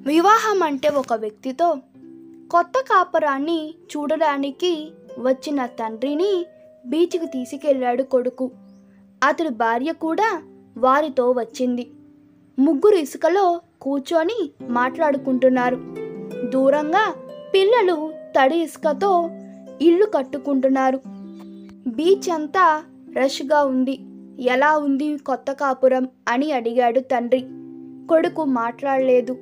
వివాహం అంటే ఒక వ్యక్తితో కొత్త కాపురాన్ని చూడడానికి వచ్చిన తండ్రిని బీచ్కి తీసుకెళ్ళాడు కొడుకు. అతడి భార్య కూడా వారితో వచ్చింది. ముగ్గురు ఇసుకలో కూర్చొని మాట్లాడుకుంటున్నారు. దూరంగా పిల్లలు తడి ఇసుకతో ఇల్లు కట్టుకుంటున్నారు. బీచ్ అంతా రష్గా ఉంది. ఎలా ఉంది కొత్త కాపురం అని అడిగాడు తండ్రి. కొడుకు మాట్లాడలేదు.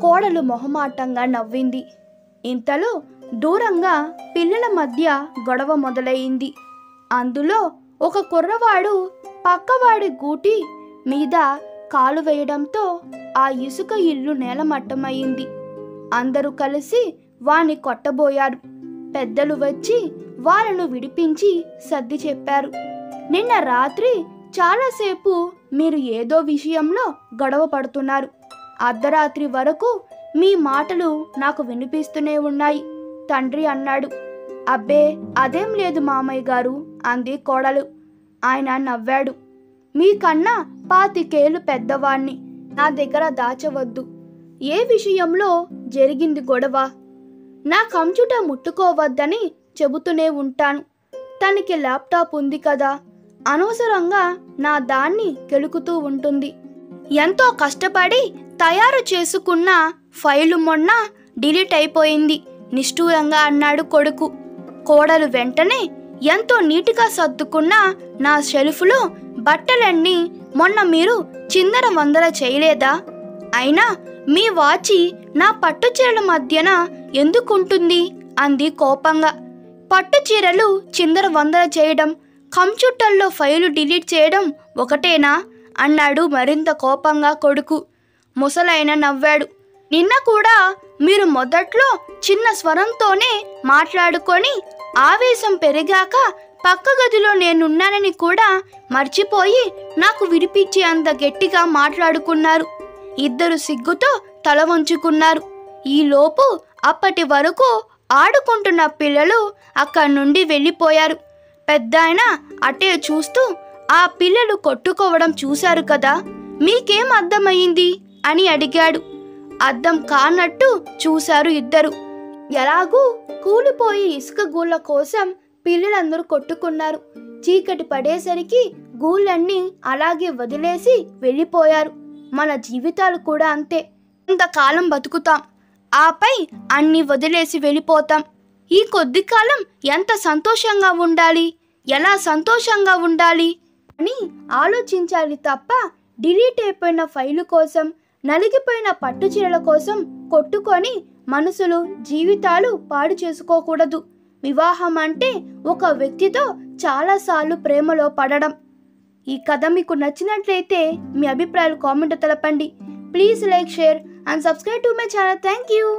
కోడలు మొహమాటంగా నవ్వింది. ఇంతలో దూరంగా పిల్లల మధ్య గొడవ మొదలైంది. అందులో ఒక కుర్రవాడు పక్కవాడి గూటి మీద కాలు వేయడంతో ఆ ఇసుక ఇల్లు నేలమట్టమయ్యింది. అందరూ కలిసి వాణ్ణి కొట్టబోయారు. పెద్దలు వచ్చి వాళ్ళను విడిపించి సర్ది చెప్పారు. నిన్న రాత్రి చాలాసేపు మీరు ఏదో విషయంలో గొడవ పడుతున్నారు. అర్ధరాత్రి వరకు మీ మాటలు నాకు వినిపిస్తూనే ఉన్నాయి తండ్రి అన్నాడు. అబ్బే అదేం లేదు మామయ్య గారు అంది కోడలు. ఆయన నవ్వాడు. మీకన్నా 25 ఏళ్ళు పెద్దవాణ్ణి. నా దగ్గర దాచవద్దు. ఏ విషయంలో జరిగింది గొడవ? నా కంప్యూటర్ ముట్టుకోవద్దని చెబుతూనే ఉంటాను. తనకి ల్యాప్టాప్ ఉంది కదా, అనవసరంగా నా దాన్ని కెలుకుతూ ఉంటుంది. ఎంతో కష్టపడి తయారు చేసుకున్న ఫైలు మొన్న డిలీట్ అయిపోయింది నిష్ఠూరంగా అన్నాడు కొడుకు. కోడలు వెంటనే ఎంతో నీట్గా సర్దుకున్న నా షెల్ఫ్లో బట్టలన్నీ మొన్న మీరు చిందర వందర చేయలేదా? అయినా మీ వాచి నా పట్టు చీరల మధ్యన ఎందుకుంటుంది అంది కోపంగా. పట్టు చీరలు చిందర వందర చేయడం, కంప్యూటర్లో ఫైలు డిలీట్ చేయడం ఒకటేనా అన్నాడు మరింత కోపంగా కొడుకు. ముసలాయన నవ్వాడు. నిన్న కూడా మీరు మొదట్లో చిన్న స్వరంతోనే మాట్లాడుకొని ఆవేశం పెరిగాక పక్క గదిలో నేనున్నానని కూడా మర్చిపోయి నాకు విడిపించి అంత గట్టిగా మాట్లాడుకున్నారు. ఇద్దరు సిగ్గుతో తల వంచుకున్నారు. ఈలోపు అప్పటి వరకు ఆడుకుంటున్న పిల్లలు అక్కడి నుండి వెళ్ళిపోయారు. పెద్దాయన అటే చూస్తూ, ఆ పిల్లలు కొట్టుకోవడం చూశారు కదా, మీకేం అర్థమయ్యింది అని అడిగాడు. అర్థం కానట్టు చూశారు ఇద్దరు. ఎలాగూ కూలిపోయి ఇసుక గూళ్ళ కోసం పిల్లలందరూ కొట్టుకున్నారు. చీకటి పడేసరికి గూళ్ళన్నీ అలాగే వదిలేసి వెళ్ళిపోయారు. మన జీవితాలు కూడా అంతే. కొంతకాలం బతుకుతాం, ఆపై అన్నీ వదిలేసి వెళ్ళిపోతాం. ఈ కొద్ది కాలం ఎంత సంతోషంగా ఉండాలి, ఎలా సంతోషంగా ఉండాలి అని ఆలోచించాలి తప్ప డిలీట్ అయిపోయిన ఫైలు కోసం, నలిగిపోయిన పట్టు చీరల కోసం కొట్టుకొని మనసులు, జీవితాలు పాడు చేసుకోకూడదు. వివాహం అంటే ఒక వ్యక్తితో చాలాసార్లు ప్రేమలో పడడం. ఈ కథ మీకు నచ్చినట్లయితే మీ అభిప్రాయాలు కామెంట్ తెలపండి. Please like, share and subscribe to my channel. Thank you.